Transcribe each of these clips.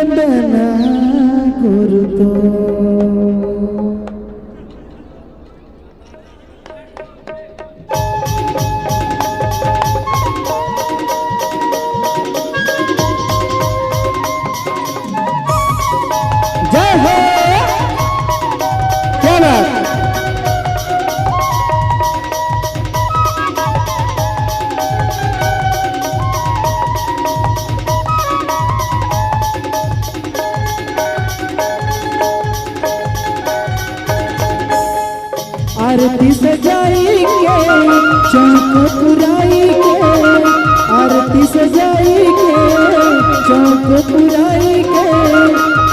वंदन गुरु तो। जय हो, क्या बात। आरती सजाई के चौक पुराई के, आरती सजाई के चौक पुराई के,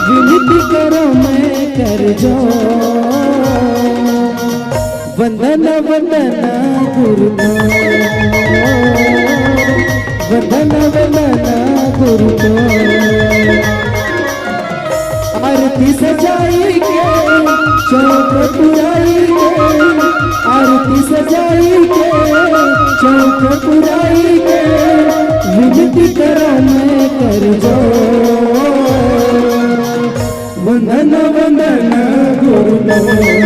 विनती करो मैं कर जो। वंदन वंदन गुरु को, वंदन वंदन गुरु को। आरती सजाई के चौक पुराई के, आरती सजाई के चौक पुराई के, विनती करो मैं कर जो। वंदन वंदन गुरु को।